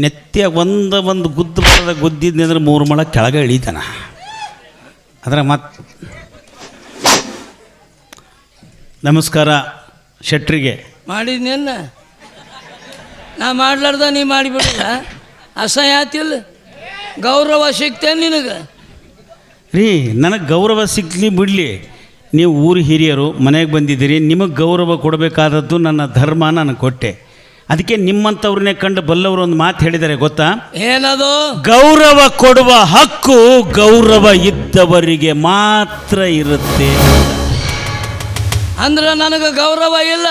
ನೆತ್ತಿಯ ಒಂದು ಗುದ್ದು ಬರದ ಗುದ್ದಿದ್ದಂದ್ರೆ 3 ಮೊಳ ಕೆಳಗೆ ಇಳಿತಾನ. ಅದರ ನಮಸ್ಕಾರ ಶೆಟ್ರಿಗೆ. ಮಾಡಿದ್ನೆಲ್ಲ ನಾ ಮಾಡ್ಲಾರ್ದ ನೀ ಮಾಡಿಬಿಡಲ್ಲ, ಅಸಹ್ಯ ಆತಿಲ್ಲ. ಗೌರವ ಸಿಗ್ತೇನೆ ನಿನಗೆ ರೀ. ನನಗೆ ಗೌರವ ಸಿಗ್ಲಿ ಬಿಡಲಿ, ನೀವು ಊರು ಹಿರಿಯರು ಮನೆಗೆ ಬಂದಿದ್ದೀರಿ, ನಿಮಗೆ ಗೌರವ ಕೊಡಬೇಕಾದದ್ದು ನನ್ನ ಧರ್ಮ, ನಾನು ಕೊಟ್ಟೆ. ಅದಕ್ಕೆ ನಿಮ್ಮಂಥವ್ರನ್ನೇ ಕಂಡು ಬಲ್ಲವರು ಒಂದು ಮಾತು ಹೇಳಿದ್ದಾರೆ ಗೊತ್ತಾ? ಏನದು? ಗೌರವ ಕೊಡುವ ಹಕ್ಕು ಗೌರವ ಇದ್ದವರಿಗೆ ಮಾತ್ರ ಇರುತ್ತೆ. ಅಂದ್ರೆ ನನಗೆ ಗೌರವ ಇಲ್ಲ.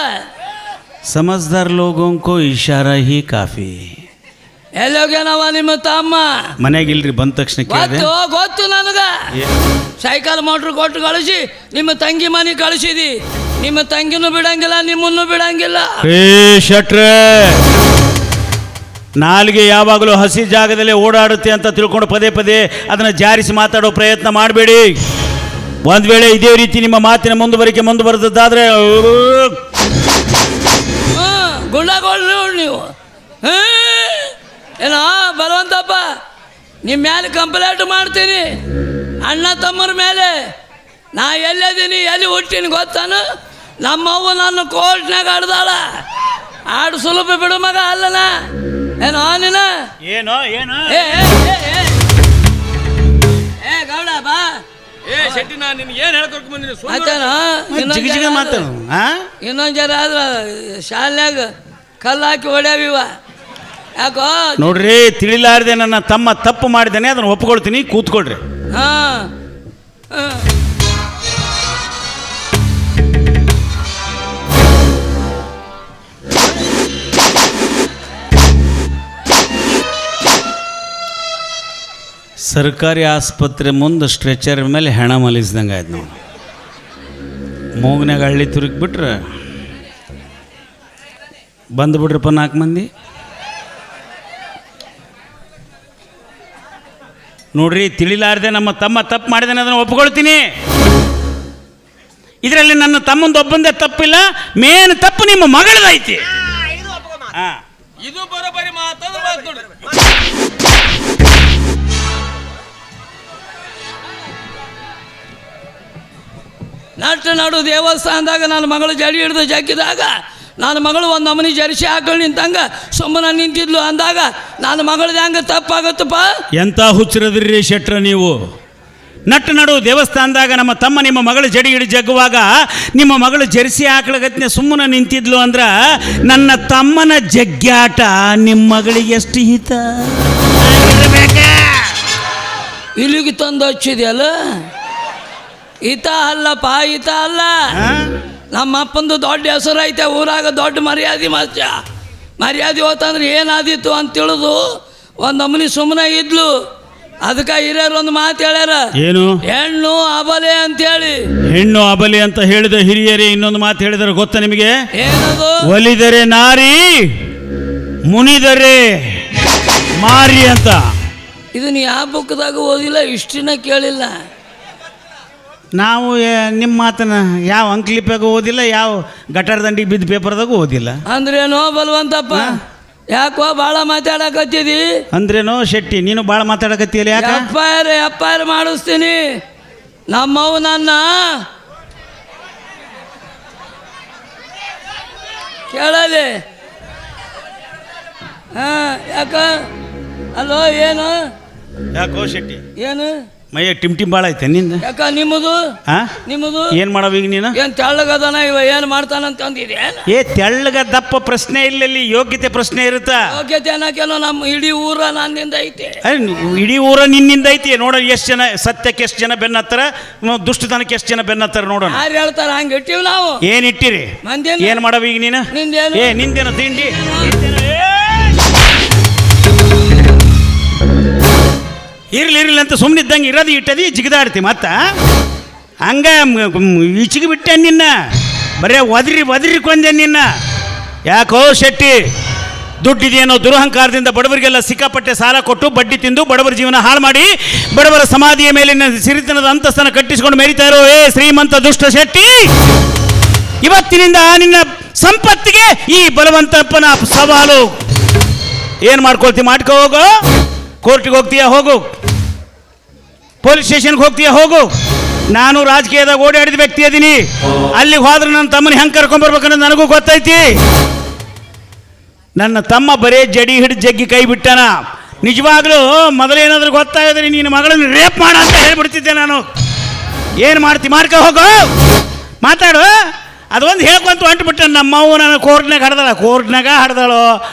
ಸಮಜ್ದಾರ್ ಲೋಗೋಂಕೋ ಇಶಾರಾ ಹಿ ಕಾಫಿ. ಎಲ್ಲೋಗ್ಯಾನವ ನಿಮ್ಮ ತಮ್ಮ? ಮನೆಗಿಲ್ರಿ, ಬಂದ ತಕ್ಷಣ ಕೇಳಿದೆ. ಗೊತ್ತು ನನಗೆ. ಸೈಕಲ್ ಮೋಟ್ರ್ ಕೊಟ್ಟು ಕಳಿಸಿ ನಿಮ್ಮ ತಂಗಿ ಮನೆ ಕಳಿಸಿದಿ. ನಿಮ್ಮ ತಂಗಿನೂ ಬಿಡಂಗಿಲ್ಲ, ನಿಮ್ಮನ್ನು ಬಿಡಂಗಿಲ್ಲ. ಶೆಟ್ರೆ, ನಾಲಿಗೆ ಯಾವಾಗಲೂ ಹಸಿ ಜಾಗದಲ್ಲಿ ಓಡಾಡುತ್ತೆ ಅಂತ ತಿಳ್ಕೊಂಡು ಪದೇ ಪದೇ ಅದನ್ನು ಜಾರಿಸಿ ಮಾತಾಡೋ ಪ್ರಯತ್ನ ಮಾಡಬೇಡಿ. ಒಂದು ವೇಳೆ ಇದೇ ರೀತಿ ನಿಮ್ಮ ಮಾತಿನ ಮುಂದುವರೆದದ್ದಾದ್ರೆ ಗುಂಡಾಗೋಳು ನೀವು. ಏನೋ ಬಲವಂತಪ್ಪ, ನಿಮ್ಮ ಮೇಲೆ ಕಂಪ್ಲೇಂಟ್ ಮಾಡ್ತೀನಿ, ಅಣ್ಣ ತಮ್ಮರ ಮೇಲೆ. ನಾ ಎಲ್ಲದೀನಿ, ಎಲ್ಲಿ ಹುಟ್ಟಿನಿ ಗೊತ್ತಾನು? ನಮ್ಮವ್ವ ನನ್ನ ಕೋರ್ಟ್ನಾಗ ಆಡ್ದಾಳ. ಆಡು ಸುಲಭ ಬಿಡು ಮಗ ಅಲ್ಲನ. ಏನೋ ನೀನ ಏನೋ ಏನೋ ಏ ಗೌಡ ಬಾ. ಶೆಟ್ಟಿ, ನಾನು ನಿನ್ಗೆ ಏನು ಹೇಳ್ಕೊಕ್ ಬಂದಿನಿ? ಇನ್ನೊಂದು ಜರ ಆದ್ರ ಶಾಲ್ಯಾಗ ಕಲ್ಲು ಹಾಕಿ ಹೊಡ್ಯಾವಿವ. ಯಾಕೋ ನೋಡ್ರಿ, ತಿಳಿಲಾರ್ದೆ ನನ್ನ ತಮ್ಮ ತಪ್ಪು ಮಾಡಿದ್ದಾನೆ, ಅದನ್ನು ಒಪ್ಕೊಳ್ತೀನಿ, ಕೂತ್ಕೊಳ್ರಿ. ಸರ್ಕಾರಿ ಆಸ್ಪತ್ರೆ ಮುಂದೆ ಸ್ಟ್ರೆಚರ್ ಮೇಲೆ ಹೆಣ ಮಲಿಸ್ದಂಗೆ ಆಯ್ತು ನಾವು. ಮೂಗ್ನಾಗ ಹಳ್ಳಿ ತುರುಕ್ಬಿಟ್ರೆ ಬಂದುಬಿಡ್ರಪ್ಪ 4 ಮಂದಿ. ನೋಡ್ರಿ, ತಿಳಿಲಾರ್ದೆ ನಮ್ಮ ತಮ್ಮ ತಪ್ಪು ಮಾಡಿದಾನೆ, ಅದನ್ನು ಒಪ್ಕೊಳ್ತೀನಿ. ಇದರಲ್ಲಿ ನನ್ನ ತಮ್ಮಂದು ಒಬ್ಬಂದೇ ತಪ್ಪಿಲ್ಲ, ಮೇನ್ ತಪ್ಪು ನಿಮ್ಮ ಮಗಳದೈತಿ. ಇದು ಬರೋಬರಿ ಮಾತಾಡ ನೋಡಿ. ನಾಡು ದೇವಸ್ಥಾನದಾಗ ನನ್ನ ಮಗಳು ಜಡಿ ಹಿಡಿದು ಜಗ್ಗಿದಾಗ ನನ್ನ ಮಗಳು ಒಂದು ನಮನಿ ಜರ್ಸಿ ಹಾಕೊಂಡು ನಿಂತಂಗ ಸುಮ್ಮನೆ ನಿಂತಿದ್ಲು ಅಂದಾಗ ನನ್ನ ಮಗಳದ್ದು ಹೆಂಗೆ ತಪ್ಪಾಗತ್ತಪ್ಪ? ಎಂಥ ಹುಚ್ಚರದ್ರಿ ಶೆಟ್ರ ನೀವು. ನಡು ದೇವಸ್ಥಾನದಾಗ ನಮ್ಮ ತಮ್ಮ ನಿಮ್ಮ ಮಗಳು ಜಡಿ ಹಿಡಿ ಜಗ್ಗುವಾಗ ನಿಮ್ಮ ಮಗಳು ಜರ್ಸಿ ಹಾಕ್ಳಗತ್ನೆ ಸುಮ್ಮನೆ ನಿಂತಿದ್ಲು ಅಂದ್ರ ನನ್ನ ತಮ್ಮನ ಜಗ್ಗಾಟ ನಿಮ್ಮ ಮಗಳಿಗೆ ಎಷ್ಟು ಹಿತ ಇಲ್ಲಿಗೆ ತಂದು ಹಚ್ಚಿದೆಯಲ್ಲ. ಈತ ಅಲ್ಲಪ್ಪ, ಈತ ಅಲ್ಲ. ನಮ್ಮ ಅಪ್ಪಂದು ದೊಡ್ಡ ಹೆಸರು ಐತೆ ಊರಾಗ, ದೊಡ್ಡ ಮರ್ಯಾದೆ ಹೋತಂದ್ರೆ ಏನಾದಿತ್ತು ಅಂತ ತಿಳಿದು ಒಂದು ನಮೂನಿ ಸುಮ್ಮನೆ ಇದ್ಲು. ಅದಕ್ಕೆ ಹಿರಿಯರು ಒಂದು ಮಾತು ಹೇಳ್ಯಾರ, ಏನು? ಹೆಣ್ಣು ಅಬಲೆ ಅಂತೇಳಿ. ಹೆಣ್ಣು ಅಬಲೆ ಅಂತ ಹೇಳಿದ ಹಿರಿಯರೇ ಇನ್ನೊಂದು ಮಾತು ಹೇಳಿದರೆ ಗೊತ್ತಾ ನಿಮಗೆ? ಏನದು? ಒಲಿದರೆ ನಾರಿ, ಮುನಿದರೆ ಮಾರಿ ಅಂತ. ಇದು ನೀ ಯಾವ ಬುಕ್ದಾಗ ಓದಿಲ್ಲ, ಇಷ್ಟಿನ ಕೇಳಿಲ್ಲ. ನಾವು ನಿಮ್ಮ ಮಾತನ್ನ ಯಾವ ಅಂಕ್ಲಿಪ್ಪಾಗ ಓದಿಲ್ಲ, ಯಾವ ಗಟಾರ ದಂಡಿಗೆ ಬಿದ್ದ ಪೇಪರ್ದಾಗೂ ಓದಿಲ್ಲ. ಅಂದ್ರೇನೋ ಬಲ್ವಂತಪ್ಪ, ಯಾಕೋ ಭಾಳ ಮಾತಾಡಕತ್ತಿದಿ? ಅಂದ್ರೇನೋ ಶೆಟ್ಟಿ, ನೀನು ಭಾಳ ಮಾತಾಡಕತ್ತೀಯಲ್ಲ, ಯಾಕೆ? ಎಫ್ ಐ ಆರ್ ಮಾಡಿಸ್ತೀನಿ. ನಮ್ಮವು ನನ್ನ ಕೇಳಲಿ. ಯಾಕ ಅಲ್ಲೋ ಏನು? ಯಾಕೋ ಶೆಟ್ಟಿ, ಏನು ಮೈಯ ಟಿಮ್ ಭಾಳ ಐತೆ ನಿಂದ? ಯಾಕ ನಿಮ್ಮದು ನಿಮ್ಮದು ಏನು ಮಾಡವ ಈಗ ನೀನು? ಏನು ತೆಳ್ಳಗದಾನ ಇವ, ಏನು ಮಾಡ್ತಾನಂತ ಅಂದಿದೆ? ತೆಳ್ಳಗ ದಪ್ಪ ಪ್ರಶ್ನೆ ಇಲ್ಲ, ಯೋಗ್ಯತೆ ಪ್ರಶ್ನೆ ಇರುತ್ತಾ? ಯೋಗ್ಯತೆ ಅನ್ನೋಕೇನೋ ನಮ್ಮ ಇಡೀ ಊರ ನನ್ನಿಂದ ಐತಿ. ಇಡೀ ಊರ ನಿನ್ನಿಂದ ಐತಿ. ನೋಡ ಎಷ್ಟು ಜನ ಸತ್ಯಕ್ಕೆ, ಎಷ್ಟು ಜನ ಬೆನ್ನತ್ತಾರ, ದುಷ್ಟತನಕ್ಕೆ ಎಷ್ಟು ಜನ ಬೆನ್ನತ್ತಾರ ನೋಡೋಣ. ಯಾರು ಹೇಳ್ತಾರ ಹಂಗೆ ಇಟ್ಟಿವಿ ನಾವು? ಏನು ಇಟ್ಟಿರಿ? ಏನು ಮಾಡವ ಈಗ ನೀನು? ನಿಂದೇನು? ನಿಂದೇನು ತಿಂಡಿ? ಇರ್ಲಿ ಅಂತ ಸುಮ್ಮನಿದ್ದಂಗೆ ಇರೋದು ಇಟ್ಟದಿ ಜಿಗಿದಾಡ್ತಿ. ಮತ್ತ ಹಂಗ ಈಚಿಗೆ ಬಿಟ್ಟೆ ನಿನ್ನ, ಬರೇ ಒದರಿ ಕೊಂದೆ ನಿನ್ನ. ಯಾಕೋ ಶೆಟ್ಟಿ, ದುಡ್ಡಿದೆಯೇನೋ ದುರಹಂಕಾರದಿಂದ ಬಡವರಿಗೆಲ್ಲ ಸಿಕ್ಕಾಪಟ್ಟೆ ಸಾಲ ಕೊಟ್ಟು ಬಡ್ಡಿ ತಿಂದು ಬಡವರ ಜೀವನ ಹಾಳು ಮಾಡಿ ಬಡವರ ಸಮಾಧಿಯ ಮೇಲಿನ ಸಿರಿತನದ ಅಂತಸ್ತನ್ನು ಕಟ್ಟಿಸಿಕೊಂಡು ಮೆರಿತಾ ಇರೋ ಶ್ರೀಮಂತ ದುಷ್ಟ ಶೆಟ್ಟಿ, ಇವತ್ತಿನಿಂದ ನಿನ್ನ ಸಂಪತ್ತಿಗೆ ಈ ಬಲವಂತಪ್ಪನ ಸವಾಲು. ಏನು ಮಾಡ್ಕೊಳ್ತಿ ಮಾಡ್ಕೊ ಹೋಗು, ಕೋರ್ಟಿಗೆ ಹೋಗ್ತೀಯ ಹೋಗು, ಪೊಲೀಸ್ ಸ್ಟೇಷನ್ಗೆ ಹೋಗ್ತೀಯ ಹೋಗು. ನಾನು ರಾಜಕೀಯದಾಗ ಓಡಾಡಿದ ವ್ಯಕ್ತಿ ಅದೀನಿ. ಅಲ್ಲಿಗೆ ಹೋದ್ರೆ ನನ್ನ ತಮ್ಮನ ಹೆಂಗೆ ಕರ್ಕೊಂಬರ್ಬೇಕನ್ನೋದು ನನಗೂ ಗೊತ್ತೈತಿ. ನನ್ನ ತಮ್ಮ ಬರೇ ಜಡಿ ಹಿಡಿದು ಜಗ್ಗಿ ಕೈ ಬಿಟ್ಟಾನ. ನಿಜವಾಗ್ಲೂ ಮೊದಲೇನಾದ್ರೂ ಗೊತ್ತಾಗಿದ್ರೆ ನಿನ್ನ ಮಗಳನ್ನು ರೇಪ್ ಮಾಡ ಅಂತ ಹೇಳ್ಬಿಡ್ತಿದ್ದೆ ನಾನು. ಏನು ಮಾಡ್ತಿ ಮಾಡ್ಕೊ ಹೋಗು, ಮಾತಾಡು. ಅದೊಂದು ಹೇಳ್ಕೊಂತ ಹೊಂಟ್ಬಿಟ್ಟ. ನಮ್ಮವ್ವ ನಾನು ಕೋರ್ಟ್ನಾಗ ಹಡ್ದಾಳು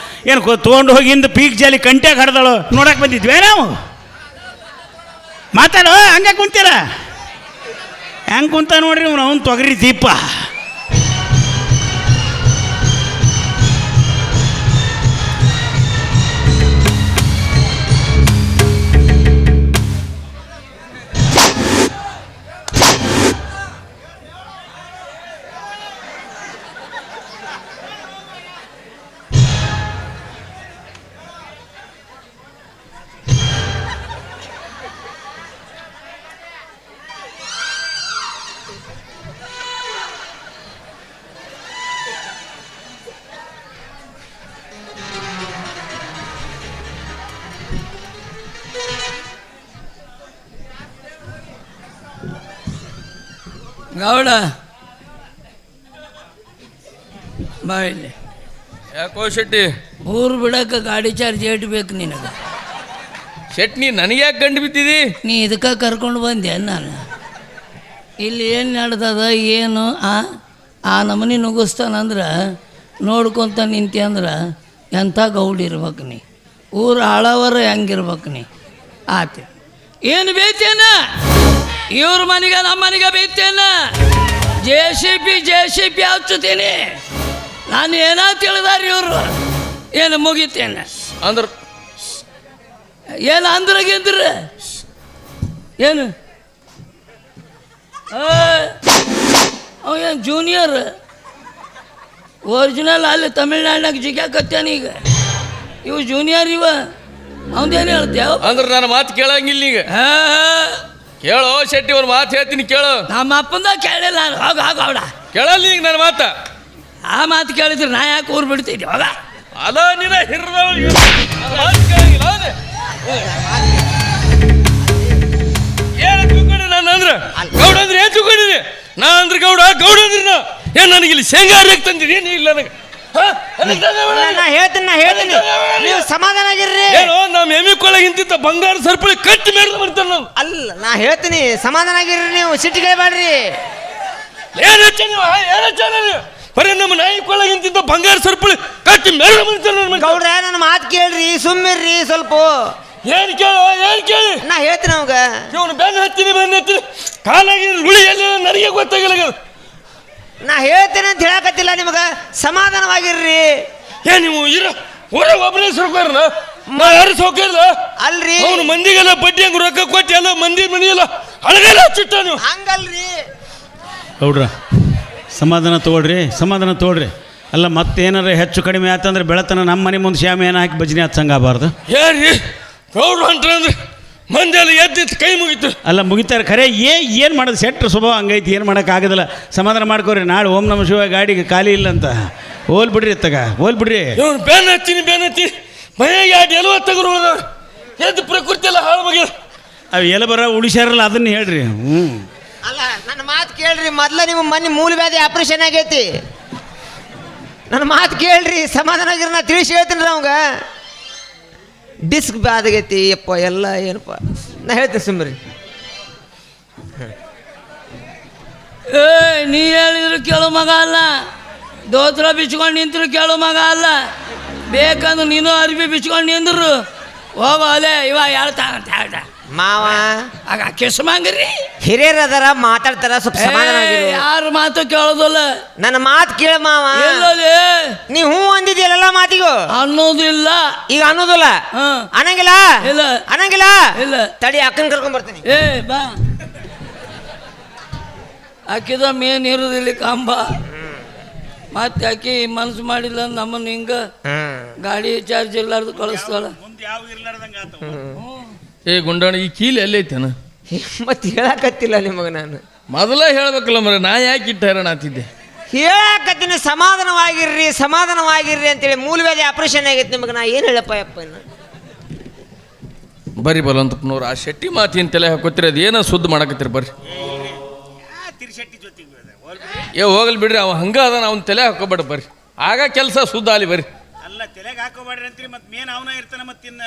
ಏನು ತೊಗೊಂಡು ಹೋಗಿ ಹಿಂದೆ ಪೀಕ್ ಜಾಲಿ ಕಂಟ್ಯಾಗ ಹಡ್ದಾಳು ನೋಡಕ್ಕೆ ಬಂದಿದ್ವಿ ನಾವು. ಮಾತಾಡು, ಹಂಗೆ ಕುಂತೀರ ಹೆಂಗೆ ಕುಂತ ನೋಡ್ರಿ ಅವ್ನು ತೊಗರಿ ದೀಪ. ಗೌಡ ಬಾ ಇಲ್ಲಿ. ಯಾಕೋ ಶೆಟ್ಟಿ? ಊರು ಬಿಡಕ್ಕೆ ಗಾಡಿ ಚಾರ್ಜ್ ಏಟ್ ಬೇಕು ನಿನಗೆ? ಶೆಟ್ ನೀ ನನಗೆ ಯಾಕೆ ಗಂಡು ಬಿದ್ದಿದಿ? ನೀ ಇದಕ್ಕೆ ಕರ್ಕೊಂಡು ಬಂದೆ ನಾನು. ಇಲ್ಲಿ ಏನು ನಡ್ದದ ಏನು ಆ ನಮೂನಿ ನುಗ್ಗಿಸ್ತಾನಂದ್ರೆ ನೋಡ್ಕೊತ ನಿಂತಿ ಅಂದ್ರೆ ಎಂಥ ಗೌಡ್ ಇರ್ಬೇಕು ನೀ, ಊರು ಆಳವರ ಹೆಂಗಿರ್ಬೇಕು ನೀ. ಆತ ಏನು ಬೇಯ್ತೇನ ಇವ್ರ ಮನೆಗೆ ನಮ್ಮ ಮನೆಗೆ ಬೇಯ್ತೇನ? ಜೆ ಸಿ ಪಿ ಹಚ್ಚುತ್ತೀನಿ ನಾನು. ಏನೋ ತಿಳಿದಾರ ಇವರು. ಏನು ಮುಗಿತೇನೆ ಅಂದ್ರೆ ಏನು ಅಂದ್ರಾಗಿದ್ರ ಏನು ಅವ ಏನು ಜೂನಿಯರ್ ಒರಿಜಿನಲ್ ಅಲ್ಲಿ ತಮಿಳ್ನಾಡಿನಾಗ ಜಿಗ್ಯಾಕತ್ತೇನ ಈಗ. ಇವು ಜೂನಿಯರ್ ಇವ ಅವಂದೇನು ಹೇಳ್ತೇವ? ಅಂದ್ರೆ ನನ್ನ ಮಾತು ಕೇಳಂಗಿಲ್ಲ ಈಗ. ಕೇಳೋ ಶೆಟ್ಟಿ, ಒಂದು ಮಾತು ಹೇಳ್ತೀನಿ ಕೇಳು. ನಮ್ಮ ಅಪ್ಪಂದ ಕೇಳಿಲ್ಲ ನಾನು. ಹೋಗ ಕೇಳಲ್ಲ ಈಗ ನನ್ನ ಮಾತ. ಆ ಮಾತು ಕೇಳಿದ್ರೆ ನಾ ಯಾಕೆ ಊರು ಬಿಡ್ತಿದ್ದೆ? ಹೋಗ ಅದ ನಿನ್ನ ಹಿರಿದವಳು ಮಾತು ಕೇಳಂಗಿಲ್ಲ. ಏನು ತಿಳ್ಕೊಂಡೆ ನಾನು ಅಂದ್ರೆ ಗೌಡ ಅಂದ್ರೆ ಏನು ತಿಳ್ಕೊಂಡಿನಿ? ನಾ ಅಂದ್ರೆ ಗೌಡ ಅಂದ್ರೆ ನಾ ಏನು ನನಗಿಲ್ಲಿ ಶೇಂಗಾರ ತಂದಿರಿ ನೀ ಇಲ್ಲ ನನಗೆ. ನಾ ಹೇಳ್ತೀನಿ ನೀವು ಸಮಾಧಾನ ಆಗಿರ್ರಿ. ಏನೋ ನಮ್ಮ ಎಮ್ಮಿಕೊಳ್ಳಗಿಂತ ಬಂಗಾರ ಸರ್ಪಳಿ ಕಟ್ಟಿ ಮೇಲೆ ಬರ್ತಾನೆ ನಾವು. ಅಲ್ಲ ನಾ ಹೇಳ್ತೀನಿ ಸಮಾಧಾನ ಆಗಿರ್ರಿ, ನೀವು ಸಿಟ್ಟಿಗೆ ಬೇಡ್ರಿ. ಏನು ನೀವು ಬರೀ ನಮ್ಮ ನಾಯಿ ಕೊಳ್ಳಗಿಂತ ಬಂಗಾರ ಸರ್ಪಳಿ ಕಟ್ಟಿ ಮೇಲೆ ಬರ್ತಾನೆ. ಗೌಡ್ರ ನನ್ನ ಮಾತು ಕೇಳ್ರಿ, ಸುಮ್ಮಿರ್ರಿ ಸ್ವಲ್ಪ. ಏನು ಕೇಳಿ ನಾ ಹೇಳ್ತೀನಿ ಅವಾಗ. ಇವನು ಬೆನ್ನು ಹತ್ತೀನಿ ಕಾಲಾಗಿ ಉಳಿ ಎಲ್ಲಿ ನನಗೆ ಗೊತ್ತಾಗಿಲ್ಲ. ನಾ ಹೇಳ್ತೇನೆ ಅಂತ ಹೇಳಕತ್ತಿಲ್ಲ ನಿಮಗೆ, ಸಮಾಧಾನವಾಗಿರ್ರಿ. ನೀವು ಊರ ಒಬ್ಬನೇ ಸೌಕರ್ಯನ ಯಾರು ಸೌಕರ್ಯ ಅಲ್ರಿ ಅವನು ಮಂದಿಗೆಲ್ಲ ಬಡ್ಡಿ ಹಂಗ ರೊಕ್ಕ ಕೊಟ್ಟು ಎಲ್ಲ ಮಂದಿ ಮನೆಯೆಲ್ಲ ಹಳಗೆಲ್ಲ ಹಚ್ಚಿಟ್ಟ. ನೀವು ಹಂಗಲ್ರಿ ಗೌಡ್ರ, ಸಮಾಧಾನ ತಗೊಳ್ರಿ. ಅಲ್ಲ ಮತ್ತೇನಾರ ಹೆಚ್ಚು ಕಡಿಮೆ ಆತಂದ್ರೆ ಬೆಳತನ ನಮ್ಮ ಮನೆ ಮುಂದೆ ಶ್ಯಾಮ ಏನು ಹಾಕಿ ಭಜನೆ ಹಚ್ಚಂಗಾಗಬಾರ್ದು. ಯಾರ್ರಿ ಗೌಡ್ರು ಹೊಂಟ್ರಂದ್ರೆ ಮಂದಿ ಎಲ್ಲ ಎದ್ದಿತ್ತು ಕೈ ಮುಗಿತು. ಅಲ್ಲ ಮುಗಿತಾರೆ ಖರೆ. ಏನು ಮಾಡೋದು, ಸೆಟ್ರ್ ಸ್ವಭಾವ ಹಂಗೈತಿ, ಏನು ಮಾಡೋಕ್ಕಾಗೋದಿಲ್ಲ. ಸಮಾಧಾನ ಮಾಡ್ಕೋರಿ. ನಾಳೆ ಓಂ ನಮ ಶಿವ ಗಾಡಿಗೆ ಖಾಲಿ ಇಲ್ಲ ಅಂತ ಹೋಲ್ ಬಿಡ್ರಿ ಇವನು ಬೆನ್ನ ಹತ್ತೀನಿ ಮನೆಗೆ ಎರಡು ಎಲುವ ತಗರು ಎದ್ದು ಪ್ರಕೃತಿ ಎಲ್ಲ ಹಾಳು ಬಗ್ಗೆ ಅವು ಎಲೆ ಬರ ಉಳಿಸ್ಯಾರಲ್ಲ ಅದನ್ನ ಹೇಳ್ರಿ. ಅಲ್ಲ ನನ್ನ ಮಾತು ಕೇಳ್ರಿ. ಮೊದ್ಲ ನಿಮ್ಮ ಮನೆ ಮೂಲ ವ್ಯಾಧಿ ಆಪರೇಷನ್ ಆಗೈತಿ. ನನ್ನ ಮಾತು ಕೇಳ್ರಿ, ಸಮಾಧಾನ ಆಗಿರಿ. ನಾ ತಿಳಿಸಿ ಹೇಳ್ತೀನಿ ಅವಂಗ ಡಿಸ್ಕ್ ಬಾದಾಗೈತಿ ಯಪ್ಪ ಎಲ್ಲ ಏನಪ್ಪ. ನಾ ಹೇಳ್ತೀನಿ ಸುಮ್ಮರಿ. ನೀ ಹೇಳಿದ್ರು ಕೇಳೋ ಮಗ ಅಲ್ಲ, ದೋತ್ರ ಬಿಚ್ಕೊಂಡು ನಿಂತರು ಕೇಳೋ ಮಗ ಅಲ್ಲ. ಬೇಕಂದ್ರೆ ನೀನು ಅರ್ಬಿ ಬಿಚ್ಕೊಂಡು ನಿಂದ್ರು ಹೋಗೋ ಅಲೆ ಇವ ಹೇಳ್ತಾನಂತ ಮಾವ ಆಗ ಕೆಸಮಂಗ್ರಿ ಹಿರಿಯರ ಅದರ ಮಾತಾಡ್ತಾರ, ಸ್ವಲ್ಪ ಸಮಾಧಾನ ಆಗಿರು. ಯಾರ ಮಾತು ಕೇಳೋದಿಲ್ಲ. ನನ್ನ ಮಾತು ಕೇಳ ಮಾವ. ಎಲ್ಲೋಲಿ ನೀ ಹ್ಞೂ ಅಂದಿದ್ಯಲ್ಲ ಎಲ್ಲ ಮಾತಿಗೂ ಅನ್ನೋದಿಲ್ಲ. ಈಗ ಅನ್ನೋದಿಲ್ಲ, ಅನ್ನಂಗಿಲ್ಲ. ಇಲ್ಲ ಅನ್ನಂಗಿಲ್ಲ. ಇಲ್ಲ ತಡಿ ಅಕ್ಕನ ಕರ್ಕೊಂಡ್ ಬರ್ತೀನಿ. ಬಾ ಹಾಕಿದ ಮೇನ್ ಇರೋದಿಲ್ಲ ಕಂಬ. ಮತ್ತೆ ಆಕಿ ಮನಸ್ಸು ಮಾಡಿಲ್ಲ ನಮ್ಮನ್ನ ಹಿಂಗ ಗಾಡಿ ಚಾರ್ಜ್ ಇಲ್ಲಾರ್ದು ಕಳಿಸ್ತಾಳ. ಗುಂಡಾಣ ಈ ಕೀಲಿ ಎಲ್ಲೈತೇನ? ಮತ್ತೆ ಹೇಳಕತ್ತಿಲ್ಲ ನಿಮಗೆ ನಾನು ಮೊದಲ ಹೇಳ್ಬೇಕಲ್ಲ ಮರ. ನಾ ಯಾಕೆ ಇಟ್ಟು ಹೈರಾಣ ಆತಿದ್ದೆ? ಹೇಳಕತ್ತೀನಿ ಸಮಾಧಾನವಾಗಿರ್ರಿ ಅಂತೇಳಿ ಮೂಲವ್ಯಾಧಿ ಆಪರೇಷನ್ ಆಗೈತೆ ನಿಮಗೆ. ನಾ ಏನು ಹೇಳಪ್ಪ ಯಪ್ಪ ಇನ್ನು ಬರ್ರಿ ಬಲವಂತಪ್ಪನವ್ರು ಆ ಶೆಟ್ಟಿ ಮಾತಿನ ತಲೆ ಹಾಕೋತೀರಿ ಅದು ಏನೋ ಸುದ್ದಿ ಮಾಡಕತ್ತೀರಿ ಬರ್ರಿ. ಹೋಗಲ್ ಬಿಡ್ರಿ, ಅವ ಹಂಗ ಅದಾನ ಅವ್ನ ತಲೆ ಹಾಕೋಬೇಡ ಬರ್ರಿ, ಆಗ ಕೆಲಸ ಸುದ್ದ ಆಲಿ ಬರ್ರಿ. ಅಲ್ಲ ತಲೆಗೆ ಹಾಕೋಬೇಡ್ರಿ ಅಂತೀರಿ, ಮತ್ತೆ ಮೇನ್ ಅವನ ಇರ್ತಾನೆ, ಮತ್ತಿನ್ನ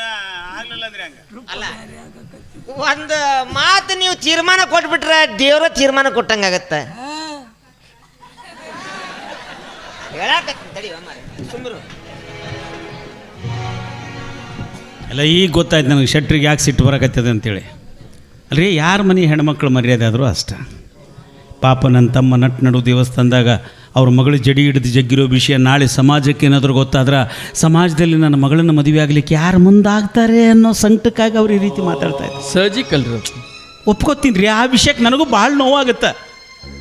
ಆಗ್ಲಿಲ್ಲ ಅಂದ್ರೆ ಹಂಗ ಅಲ್ಲ. ಒಂದು ಮಾತು ನೀವು ತೀರ್ಮಾನ ಕೊಟ್ಬಿಟ್ರೆ ದೇವ್ರ ತೀರ್ಮಾನ ಕೊಟ್ಟಂಗಾಗತ್ತೆ. ಅಲ್ಲ ಈಗ ಗೊತ್ತಾಯ್ತು ನನಗೆ ಶೆಟ್ರಿಗೆ ಯಾಕೆ ಸಿಟ್ಟು ಬರಕತ್ತದ ಅಂತೇಳಿ. ಅಲ್ರಿ ಯಾರ ಮನೆ ಹೆಣ್ಮಕ್ಳು ಮರ್ಯಾದೆ ಆದರೂ ಅಷ್ಟ. ಪಾಪ ನನ್ನ ತಮ್ಮ ನಡು ದೇವಸ್ಥಾನದಾಗ ಅವ್ರ ಮಗಳು ಜಡಿ ಹಿಡಿದು ಜಗ್ಗಿರೋ ವಿಷಯ ನಾಳೆ ಸಮಾಜಕ್ಕೆ ಏನಾದರೂ ಗೊತ್ತಾದ್ರೆ ಸಮಾಜದಲ್ಲಿ ನನ್ನ ಮಗಳನ್ನ ಮದುವೆ ಆಗಲಿಕ್ಕೆ ಯಾರು ಮುಂದಾಗ್ತಾರೆ ಅನ್ನೋ ಸಂಕಟಕ್ಕಾಗಿ ಅವ್ರು ಈ ರೀತಿ ಮಾತಾಡ್ತಾ ಇದ್ದಾರೆ. ಸಹಜಿಕಲ್ರಿ ಒಪ್ಕೋತೀನಿ ರೀ, ಆ ವಿಷಯಕ್ಕೆ ನನಗೂ ಭಾಳ ನೋವಾಗುತ್ತೆ.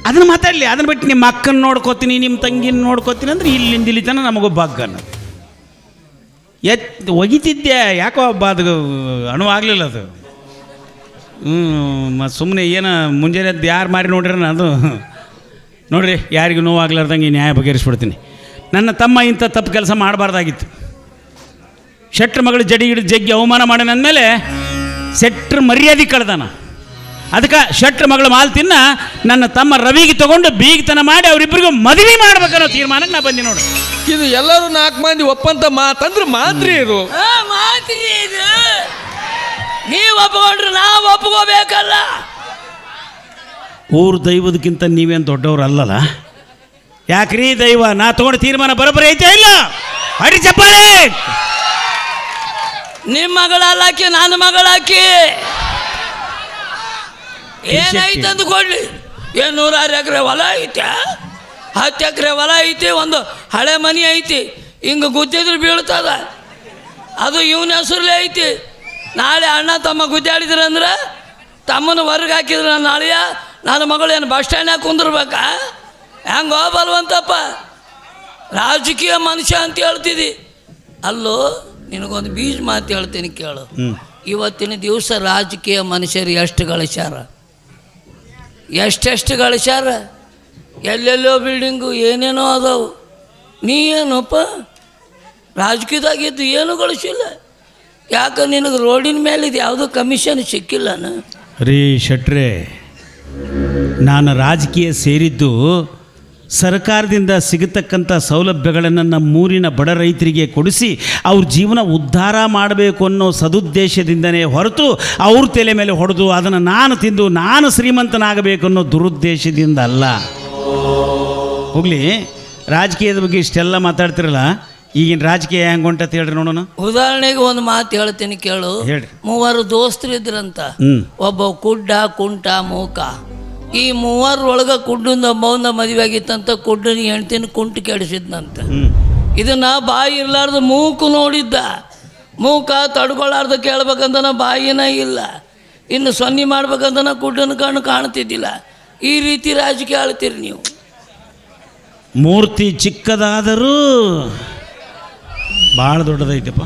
ಅದನ್ನು ಮಾತಾಡಲಿ, ಅದನ್ನು ಬಿಟ್ಟು ನಿಮ್ಮ ಅಕ್ಕನ ನೋಡ್ಕೋತೀನಿ, ನಿಮ್ಮ ತಂಗಿನ ನೋಡ್ಕೋತೀನಿ ಅಂದ್ರೆ ಇಲ್ಲಿಂದ ಇಲ್ಲಿ ತನಕ ನಮಗೊಬ್ಬ ಹಗ್ಗ ಅನ್ನೋದು ಒಗಿತಿದ್ದೆ. ಯಾಕೋ ಹಬ್ಬ ಅದು ಅಣುವಾಗಲಿಲ್ಲ ಅದು. ಮತ್ತು ಸುಮ್ಮನೆ ಏನೋ ಮುಂಜಾನೆ ಯಾರು ಮಾರಿ ನೋಡ್ರಿ ಅದು ನೋಡಿರಿ, ಯಾರಿಗೂ ನೋವಾಗ್ಲಾರ್ದಂಗೆ ನ್ಯಾಯ ಬಗೆಹರಿಸ್ಬಿಡ್ತೀನಿ. ನನ್ನ ತಮ್ಮ ಇಂಥ ತಪ್ಪು ಕೆಲಸ ಮಾಡಬಾರ್ದಾಗಿತ್ತು. ಶೆಟ್ರ ಮಗಳು ಜಡಿ ಹಿಡಿದು ಜಗ್ಗಿ ಅವಮಾನ ಮಾಡೋಣ ಅಂದಮೇಲೆ ಶೆಟ್ರ ಮರ್ಯಾದೆ ಕಳ್ದಾನ. ಅದಕ್ಕೆ ಶೆಟ್ರ ಮಗಳು ಮಾಲ್ ತಿನ್ನ ನನ್ನ ತಮ್ಮ ರವಿಗೆ ತಗೊಂಡು ಬೀಗತನ ಮಾಡಿ ಅವರಿಬ್ಬರಿಗೂ ಮದುವೆ ಮಾಡ್ಬೇಕನ್ನೋ ತೀರ್ಮಾನಕ್ಕೆ ನಾ ಬಂದಿ ನೋಡಿ. ಇದು ಎಲ್ಲರೂ 4 ಮಂದಿ ಒಪ್ಪಂತ ಮಾತಂದ್ರೆ ಮಾತ್ರಿ ಇದು. ಮಾತ್ರಿ ಇದು ನೀವು ಒಪ್ಕೊಂಡ್ರೆ ನಾವು ಒಪ್ಕೋಬೇಕಲ್ಲ. ಊರು ದೈವದಕ್ಕಿಂತ ನೀವೇನು ದೊಡ್ಡವ್ರು ಅಲ್ಲಲ್ಲ. ಯಾಕ್ರಿ ದೈವ ನಾ ತಗೊಂಡು ತೀರ್ಮಾನ ಬರೋಬ್ಬರಿ ಐತೆ ಇಲ್ಲ? ಅಡಿ ಚಪ್ಪಾಳೆ. ನಿಮ್ಮ ಮಗಳಾಕಿ ನನ್ನ ಮಗಳಾಕಿ ಏನಾಯ್ತು ಅಂದ್ಕೊಳ್ಳಿ. 106 ಎಕರೆ ಹೊಲ ಐತೆ, 10 ಎಕರೆ ಹೊಲ ಐತಿ, ಒಂದು ಹಳೆ ಮನೆ ಐತಿ. ಹಿಂಗೆ ಗುದ್ದಿದ್ರೆ ಬೀಳ್ತದ, ಅದು ಇವನ ಹೆಸರಲ್ಲೇ ಐತಿ. ನಾಳೆ ಅಣ್ಣ ತಮ್ಮ ಗುದ್ದಾಡಿದ್ರಂದ್ರೆ ತಮ್ಮನ ಹೊರಗೆ ಹಾಕಿದ್ರೆ ನಾಳೆಯ ನನ್ನ ಮಗಳು ಏನು ಬಸ್ ಸ್ಟ್ಯಾಂಡ್ನಾಗ ಕುಂದಿರ್ಬೇಕಾ? ಹೆಂಗೆ ಬಲ್ವಂತಪ್ಪ, ರಾಜಕೀಯ ಮನುಷ್ಯ ಅಂತ ಹೇಳ್ತಿದ್ದಿ. ಅಲ್ಲೋ ನಿನಗೊಂದು ಬೀಜ ಮಾತು ಹೇಳ್ತೀನಿ ಕೇಳು. ಇವತ್ತಿನ ದಿವಸ ರಾಜಕೀಯ ಮನುಷ್ಯರು ಎಷ್ಟು ಗಳಿಸ್ಯಾರ, ಎಷ್ಟೆಷ್ಟು ಗಳಿಸ್ಯಾರ. ಎಲ್ಲೆಲ್ಲೋ ಬಿಲ್ಡಿಂಗು ಏನೇನೋ ಅದಾವು. ನೀ ಏನಪ್ಪ ರಾಜಕೀಯದಾಗಿದ್ದು ಏನೂ ಗಳಿಸಿಲ್ಲ. ಯಾಕೆ ನಿನಗೆ ರೋಡಿನ ಮೇಲೆ ಇದು ಯಾವುದೋ ಕಮಿಷನ್ ಸಿಕ್ಕಿಲ್ಲನ? ರೀ ಶೆಟ್ರೆ, ನಾನು ರಾಜಕೀಯ ಸೇರಿದ್ದು ಸರ್ಕಾರದಿಂದ ಸಿಗತಕ್ಕಂಥ ಸೌಲಭ್ಯಗಳನ್ನು ನಮ್ಮೂರಿನ ಬಡ ರೈತರಿಗೆ ಕೊಡಿಸಿ ಅವ್ರ ಜೀವನ ಉದ್ಧಾರ ಮಾಡಬೇಕು ಅನ್ನೋ ಸದುದ್ದೇಶದಿಂದನೇ ಹೊರತು ಅವ್ರ ತಲೆ ಮೇಲೆ ಹೊಡೆದು ಅದನ್ನು ನಾನು ತಿಂದು ನಾನು ಶ್ರೀಮಂತನಾಗಬೇಕು ಅನ್ನೋ ದುರುದ್ದೇಶದಿಂದ ಅಲ್ಲ. ಹೋಗಲಿ, ರಾಜಕೀಯದ ಬಗ್ಗೆ ಇಷ್ಟೆಲ್ಲ ಮಾತಾಡ್ತಿರಲ್ಲ, ಈಗಿನ ರಾಜಕೀಯ ಹೆಂಗೆ ಹೊಂಟತ್ ಹೇಳ್ರಿ ನೋಡೋಣ. ಉದಾಹರಣೆಗೆ ಒಂದು ಮಾತು ಹೇಳ್ತೀನಿ ಕೇಳು. ಹೇಳ್ರಿ. 3 ದೋಸ್ತರು ಇದ್ರಂತ. ಒಬ್ಬ ಕುಡ್ಡ, ಕುಂಟ, ಮೂಕ. ಈ 3 ಒಳಗೆ ಕುಡ್ಡಿಂದ ಒಬ್ಬವನ್ನ ಮದುವೆ ಆಗಿತ್ತಂತ. ಕುಡ್ಡನ ಹೆಣ್ತಿನ ಕುಂಟು ಕೆಡಿಸಿದ್ನಂತ. ಇದನ್ನ ಬಾಯಿ ಇರ್ಲಾರ್ದು ಮೂಕು ನೋಡಿದ್ದ. ಮೂಕ ತಡ್ಕೊಳ್ಳಾರ್ದು ಕೇಳ್ಬೇಕಂತನ ಬಾಯಿನ ಇಲ್ಲ. ಇನ್ನು ಸೊನ್ನೆ ಮಾಡ್ಬೇಕಂತನ ಕುಡ್ಡನ ಕಣ್ಣು ಕಾಣ್ತಿದ್ದಿಲ್ಲ. ಈ ರೀತಿ ರಾಜಕೀಯ ಆಳ್ತೀರಿ ನೀವು. ಮೂರ್ತಿ ಚಿಕ್ಕದಾದರೂ ಭಾಳ ದೊಡ್ಡದೈತಪ್ಪ.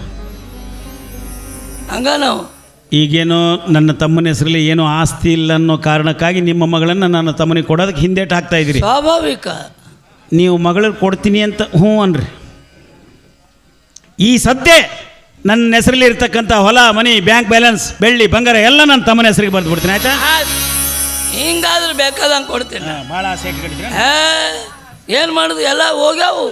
ಹಂಗ ನಾವು ಈಗೇನೋ ನನ್ನ ತಮ್ಮನ ಹೆಸರಲ್ಲಿ ಏನೋ ಆಸ್ತಿ ಇಲ್ಲ ಅನ್ನೋ ಕಾರಣಕ್ಕಾಗಿ ನಿಮ್ಮ ಮಗಳನ್ನು ನನ್ನ ತಮ್ಮನಿಗೆ ಕೊಡೋದಕ್ಕೆ ಹಿಂದೇಟು ಹಾಕ್ತಾ ಇದ್ದೀರಿ. ಸ್ವಾಭಾವಿಕ. ನೀವು ಮಗಳಿಗೆ ಕೊಡ್ತೀನಿ ಅಂತ ಹ್ಞೂ ಅನ್ರಿ. ಈ ಸದ್ಯ ನನ್ನ ಹೆಸರಲ್ಲಿ ಇರ್ತಕ್ಕಂಥ ಹೊಲ, ಮನಿ, ಬ್ಯಾಂಕ್ ಬ್ಯಾಲೆನ್ಸ್, ಬೆಳ್ಳಿ, ಬಂಗಾರ ಎಲ್ಲ ನನ್ನ ತಮ್ಮನ ಹೆಸರಿಗೆ ಬರೆದು ಬಿಡ್ತೀನಿ. ಆಯ್ತಾ? ಹಿಂಗಾದ್ರೆ ಬೇಕಾದಂಗೆ ಕೊಡ್ತೀನಿ. ಭಾಳ ಆಸೆ ಇಟ್ಕೊಂಡಿದ್ರೆ ಏನು ಮಾಡೋದು, ಎಲ್ಲ ಹೋಗ್ಯಾವು.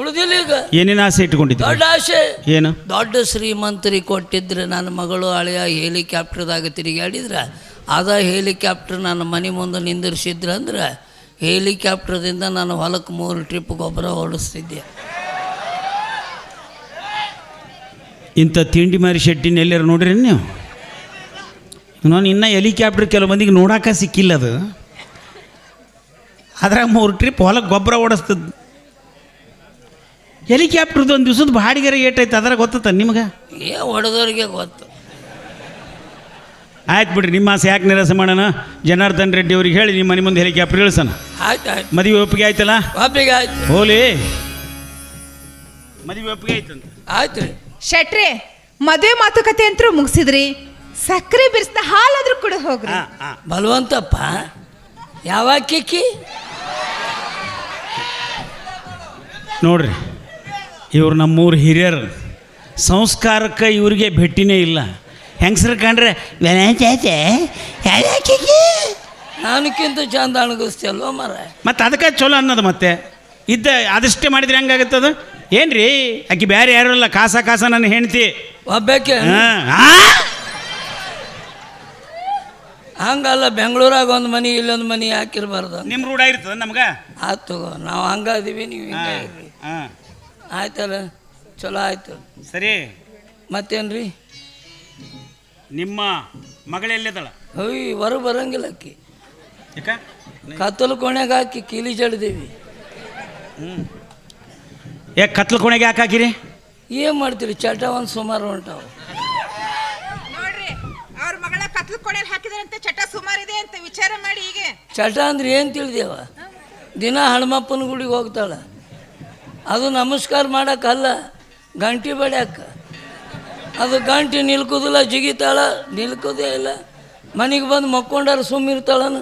ಉಳಿದಿಲ್ಲ ಈಗ. ಏನೇನು ಆಸೆ ಇಟ್ಕೊಂಡಿದ್ದೆ? ದೊಡ್ಡ ಆಸೆ. ಏನು? ದೊಡ್ಡ ಶ್ರೀಮಂತರಿಗೆ ಕೊಟ್ಟಿದ್ರೆ ನನ್ನ ಮಗಳು ಅಳಿಯ ಹೆಲಿಕಾಪ್ಟರ್ದಾಗ ತಿರುಗಾಡಿದ್ರೆ ಅದ ಹೆಲಿಕಾಪ್ಟರ್ ನನ್ನ ಮನೆ ಮುಂದೆ ನಿಂದಿರ್ಸಿದ್ರಂದ್ರೆ ಹೆಲಿಕಾಪ್ಟರ್ದಿಂದ ನಾನು ಹೊಲಕ್ಕೆ 3 ಟ್ರಿಪ್ ಗೊಬ್ಬರ ಓಡಿಸ್ತಿದ್ದೆ. ಇಂಥ ತಿಂಡಿ ಮಾರಿ ಶೆಟ್ಟಿನ ಎಲ್ಲರೂ ನೋಡ್ರಿ ನೀವು? ನಾನು ಇನ್ನೂ ಹೆಲಿಕಾಪ್ಟರ್ ಕೆಲವು ಮಂದಿಗೆ ನೋಡೋಕೆ ಸಿಕ್ಕಿಲ್ಲ. ಅದು ಅದ್ರಾಗ 3 ಟ್ರಿಪ್ ಹೊಲಕ್ಕೆ ಗೊಬ್ಬರ ಓಡಿಸ್ತದ. ಹೆಲಿಕಾಪ್ಟರ್ದು ಒಂದು ದಿವಸದ ಬಾಡಿಗೆ ಏಟೈತೆ ಅದ್ರಾಗ ಗೊತ್ತ ನಿಮ್ಗೆ? ಹೊಡೆದವ್ರಿಗೆ ಗೊತ್ತು. ಆಯ್ತು ಬಿಡ್ರಿ, ನಿಮ್ಮ ಆಸೆ ಯಾಕೆ ನಿರಾಸ ಮಾಡೋಣ. ಜನಾರ್ದನ್ ರೆಡ್ಡಿ ಅವ್ರಿಗೆ ಹೇಳಿ ನಿಮ್ಮ ಮನೆ ಮುಂದೆ ಹೆಲಿಕಾಪ್ಟರ್ ಇಳಿಸೋಣ. ಆಯ್ತು ಆಯ್ತು. ಮದುವೆ ಒಪ್ಪಿಗೆ ಆಯ್ತಲ್ಲ? ಒಪ್ಪಿಗೆ ಆಯ್ತು. ಹೋಲಿ, ಮದುವೆ ಒಪ್ಪಿಗೆ ಆಯ್ತಂತ. ಆಯ್ತು ರೀ ಶೆಟ್ರೆ, ಮದುವೆ ಮಾತುಕತೆ ಅಂತೂ ಮುಗಿಸಿದ್ರಿ. ಸಕ್ಕರೆ ಬಿರ್ಸ್ದ ಹಾಲಾದ್ರೂ ಕೂಡ ಹೋಗ್ರಿ. ಬಲವಂತಪ್ಪ. ಯಾವಾಗ ಕಿಕ್ಕಿ ನೋಡ್ರಿ ಇವ್ರು ನಮ್ಮೂರು ಹಿರಿಯರು, ಸಂಸ್ಕಾರಕ್ಕೆ ಇವ್ರಿಗೆ ಭೇಟಿನೇ ಇಲ್ಲ. ಹೆಂಗಸ್ರು ಕಂಡ್ರೆ ನಾನಕ್ಕಿಂತ ಚಂದ ಅಣಗಿಸ್ತಲ್ವ ಮರ. ಮತ್ತು ಅದಕ್ಕೆ ಚಲೋ ಅನ್ನೋದು. ಮತ್ತೆ ಇದ್ದ ಅದಷ್ಟೇ ಮಾಡಿದ್ರೆ ಹೆಂಗಾಗತ್ತದು? ಏನ್ರಿ ಆಕಿ ಬೇರೆ ಯಾರು ಇಲ್ಲ, ಕಾಸ ನನ್ನ ಹೆಂಡ್ತಿ. ಒಬ್ಬಾಕೆ ಹಂಗಲ್ಲ, ಬೆಂಗಳೂರಾಗ ಒಂದು ಮನೆ ಇಲ್ಲೊಂದು ಮನೆ ಹಾಕಿರ್ಬಾರ್ದು. ನಿಮ್ಮ ರೂಢ ಇರ್ತದೆ ನಮ್ಗೆ. ಆಯ್ತು, ನಾವು ಹಂಗದೀವಿ, ನೀವು ಹಿಂಗೆ ಇರ್ರಿ. ಆಯ್ತಲ್ಲ, ಚಲೋ ಆಯ್ತು. ಸರಿ, ಮತ್ತೇನ್ರಿ? ನಿಮ್ಮ ಮಗಳೆಲ್ಲಿದ್ದಾಳ? ಅಯ್ಯ, ಹೊರಗೆ ಬರಂಗಿಲ್ಲ ಅಕ್ಕಿ. ಯಾಕ? ಕತ್ತಲು ಕೋಣ್ಯಾಗ ಹಾಕಿ ಕೀಲಿ ಜಡ್ದೀವಿ. ಯಾಕೆ ಕತ್ಲು ಕೋಣೆಗೆ ಯಾಕೆ ಹಾಕಿರಿ? ಏನು ಮಾಡ್ತೀರಿ, ಚಟ ಒಂದು ಸುಮಾರು ಹೊಂಟಾವು. ನೋಡ್ರಿ, ಅವ್ರ ಮಗಳ ಕತ್ಲು ಕೊಡೆಯಲ್ಲಿ ಹಾಕಿದ್ರಂತೆ, ಚಟ ಸುಮಾರು ಇದೆ ಅಂತ ವಿಚಾರ ಮಾಡಿ. ಈಗ ಚಟ ಅಂದ್ರೆ ಏನು ತಿಳಿದೇವ? ದಿನ ಹನುಮಪ್ಪನ ಗುಡಿಗೆ ಹೋಗ್ತಾಳೆ. ಅದು ನಮಸ್ಕಾರ ಮಾಡೋಕ್ಕಲ್ಲ, ಗಂಟಿ ಬಡ್ಯಾಕ. ಅದು ಗಂಟಿ ನಿಲ್ಕೋದಿಲ್ಲ, ಜಿಗಿತಾಳ, ನಿಲ್ಕೋದೇ ಇಲ್ಲ. ಮನೆಗೆ ಬಂದು ಮಕ್ಕೊಂಡಾರ ಸುಮ್ಮಿರ್ತಾಳನು,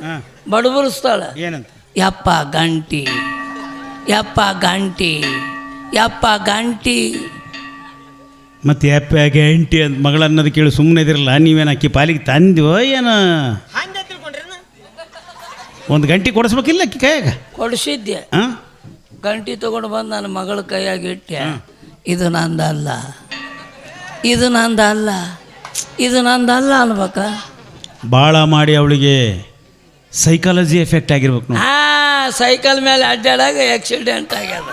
ಬಡಬಡಿಸ್ತಾಳ. ಏನಂತ? ಯಪ್ಪ ಗಂಟಿ, ಯಪ್ಪ ಗಂಟಿ, ಯಪ್ಪ ಗಂಟಿ. ಮತ್ತು ಯಪ್ಪ ಗ್ಯಾಂಟಿ ಅಂತ ಮಗಳ ಅನ್ನೋದು ಕೇಳಿ ಸುಮ್ಮನೆ ಇದಿರಲ್ಲ. ನೀವೇನು ಅಕ್ಕಿ ಪಾಲಿಗೆ ತಂದ್ವೋ ಏನೋ? ಹಂಗೆ ತಿಳ್ಕೊಂಡ್ರಿ ಒಂದು ಗಂಟೆ ಕೊಡಿಸ್ಬೇಕಿಲ್ಲ ಅಕ್ಕಿ ಕೈಯಾಗ? ಕೊಡಿಸಿದ್ದೆ. ಹಾಂ, ಗಂಟಿ ತೊಗೊಂಡು ಬಂದು ನನ್ನ ಮಗಳ ಕೈಯಾಗ ಇಟ್ಟೆ. ಇದು ನಂದಲ್ಲ, ಇದು ನಂದಲ್ಲ, ಇದು ನಂದಲ್ಲ ಅನ್ಬೇಕ. ಭಾಳ ಮಾಡಿ ಅವಳಿಗೆ ಸೈಕಾಲಜಿ ಎಫೆಕ್ಟ್ ಆಗಿರ್ಬೇಕು ನೋಡಿ. ಸೈಕಲ್ ಮೇಲೆ ಅಡ್ಡಾಡಾಗ ಆಕ್ಸಿಡೆಂಟ್ ಆಗ್ಯದ.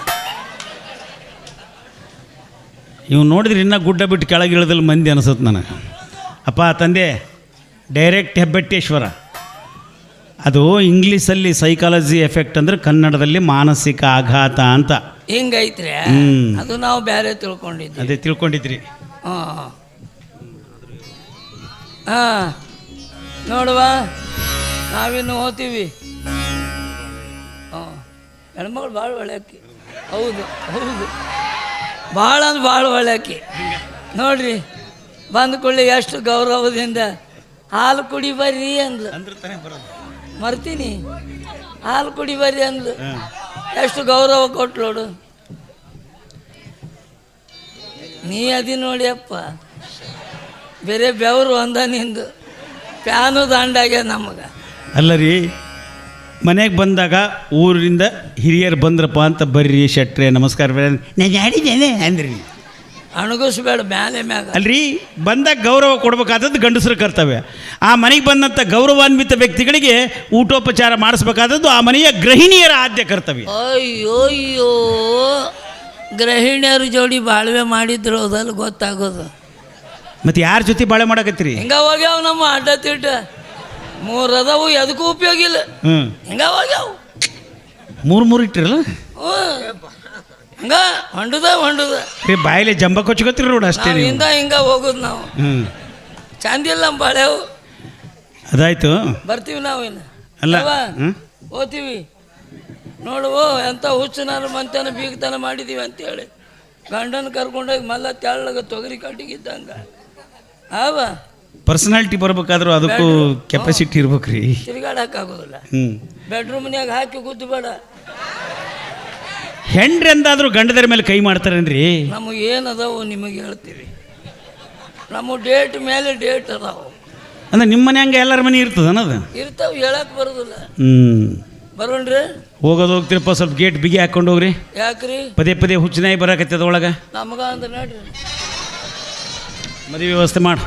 ಇವ್ ನೋಡಿದ್ರೆ ಇನ್ನೂ ಗುಡ್ಡ ಬಿಟ್ಟು ಕೆಳಗೆ ಇಳಿದಲ್ಲಿ ಮಂದಿ ಅನಿಸುತ್ತೆ ನನಗೆ. ಅಪ್ಪ ತಂದೆ, ಡೈರೆಕ್ಟ್ ಹೆಬ್ಬೆಟ್ಟೇಶ್ವರ. ಅದು ಇಂಗ್ಲೀಷಲ್ಲಿ ಸೈಕಾಲಜಿ ಎಫೆಕ್ಟ್ ಅಂದರೆ ಕನ್ನಡದಲ್ಲಿ ಮಾನಸಿಕ ಆಘಾತ ಅಂತ. ಹಿಂಗೈತ್ರಿ, ಅದು ನಾವು ಬೇರೆ ತಿಳ್ಕೊಂಡಿದ್ವಿ. ಅದೇ ತಿಳ್ಕೊಂಡಿದ್ರಿ. ಹಾಂ ನೋಡುವ, ನಾವಿನ್ನು ಹೋಗ್ತೀವಿ. ಹೆಣ್ಮಗಳು ಭಾಳ ಒಳ್ಳೆಕಿ. ಹೌದು ಹೌದು, ಭಾಳ ಅಂದ್ರೆ ಭಾಳ ಒಳ್ಳೆಕಿ. ನೋಡ್ರಿ, ಬಂದ ಕೂಡಲೇ ಎಷ್ಟು ಗೌರವದಿಂದ ಹಾಲು ಕುಡಿ ಬರ್ರಿ ಅಂದ್ಲು. ಮರ್ತೀನಿ, ಹಾಲು ಕುಡಿ ಬರ್ರಿ ಅಂದ್ಲು. ಎಷ್ಟು ಗೌರವ ಕೊಟ್ಟು ನೋಡು. ನೀ ಅದಿ ನೋಡಿ ಅಪ್ಪ, ಬೇರೆ ಬೆವರು ಅಂದ ನಿಂದು ಪ್ಯಾನು ದಾಂಡಾಗ್ಯ ನಮಗೆ. ಅಲ್ಲ ರೀ, ಮನೆಗೆ ಬಂದಾಗ ಊರಿಂದ ಹಿರಿಯರು ಬಂದ್ರಪ್ಪ ಅಂತ ಬರ್ರಿ ಶೆಟ್ರೆ ನಮಸ್ಕಾರ ನಾನು ಆಡಿದ್ದೇನೆ ಅಂದ್ರಿ. ಅಣಗಿಸ್ಬೇಡ ಮ್ಯಾಲೆ ಮ್ಯಾಗ. ಅಲ್ರಿ, ಬಂದಾಗ ಗೌರವ ಕೊಡ್ಬೇಕಾದದ್ದು ಗಂಡಸರ ಕರ್ತವ್ಯ. ಆ ಮನೆಗೆ ಬಂದಂಥ ಗೌರವಾನ್ವಿತ ವ್ಯಕ್ತಿಗಳಿಗೆ ಊಟೋಪಚಾರ ಮಾಡಿಸ್ಬೇಕಾದದ್ದು ಆ ಮನೆಯ ಗೃಹಿಣಿಯರ ಆದ್ಯ ಕರ್ತವ್ಯ. ಅಯ್ಯೋಯ್ಯೋ, ಗೃಹಿಣಿಯರ ಜೋಡಿ ಬಾಳ್ವೆ ಮಾಡಿದ್ರು ಅದಲ್ಲಿ ಗೊತ್ತಾಗೋದು. ಮತ್ತು ಯಾರ ಜೊತೆ ಬಾಳೆ ಮಾಡಕತ್ತೀರಿ? ಹಿಂಗ ಹೋಗ್ಯಾವ ನಮ್ಮ ಅಡ್ಡ ತಿಟ್ಟ 3 ಅದಾವು, ಎದಕ್ಕೂ ಉಪಯೋಗ ಇಲ್ಲ. ಹಿಂಗ ಹೋಗ್ಯಾವ 3 ಇಟ್ಟಿರಲ್ಲ. ಹಿಂಗ ಹೊಂಡುದ ಬಾಯಿಲೆ ಜಂಬ ಕೊಚ್ಕೋತೀರಿ ನೋಡು ಅಷ್ಟೇ. ಹಿಂಗ ಹೋಗುದು ನಾವು. ಚಂದಿಲ್ಲ ನಮ್ಮ ಬಾಳೆವು. ಅದಾಯ್ತು, ಬರ್ತೀವಿ ನಾವು. ಇನ್ನು ಅಲ್ಲ ಓದ್ತೀವಿ ನೋಡುವ, ಎಂಥ ಹುಚ್ಚನಾರ ಮಂತನ ಬೀಗತನ ಮಾಡಿದೀವಿ ಅಂತೇಳಿ ಗಂಡನ ಕರ್ಕೊಂಡೋಗಿ ಮಲ್ಲ ತೆಳ್ಳಗ ತೊಗರಿ ಕಟ್ಟಿಗಿದ್ದಂಗ. ಅವ ಪರ್ಸನಾಲಿಟಿ ಬರ್ಬೇಕಾದ್ರೂ ಅದಕ್ಕೂ ಕೆಪಾಸಿಟಿ ಇರ್ಬೇಕ್ರಿ. ತಿರುಗಾಡಕ್ಕಾಗೋದಿಲ್ಲ. ಬೆಡ್ರೂಮ್ನ್ಯಾಗ ಹಾಕಿ ಗುದ್ದು ಬೇಡ. ಹೆಂಡ್ರಿ ಅಂದಾದ್ರೂ ಗಂಡದರ ಮೇಲೆ ಕೈ ಮಾಡ್ತಾರೇನ್ರಿ? ನಮಗೆ ಏನದಾವು ನಿಮಗೆ ಹೇಳ್ತೀವಿ. ನಮ್ಮ ಡೇಟ್ ಮೇಲೆ ಡೇಟ್ ಅದಾವು. ಅಂದ್ರೆ ನಿಮ್ಮ ಮನೆ ಹಂಗೆ ಎಲ್ಲರ ಮನೆ ಇರ್ತದ ಅನ್ನೋದು? ಇರ್ತಾವ, ಹೇಳಕ್ ಬರೋದಿಲ್ಲ. ಬರೋಣ್ರಿ, ಹೋಗ್ತಿರಪ್ಪ, ಸ್ವಲ್ಪ ಗೇಟ್ ಬಿಗಿ ಹಾಕೊಂಡು ಹೋಗ್ರಿ. ಯಾಕ್ರಿ? ಪದೇ ಹುಚ್ಚನಾಯಿ ಬರಾಕತ್ತದ ಒಳಗೆ. ನಮಗ ಅಂದ್ರೆ ನೋಡ್ರಿ, ಮದುವೆ ವ್ಯವಸ್ಥೆ ಮಾಡು.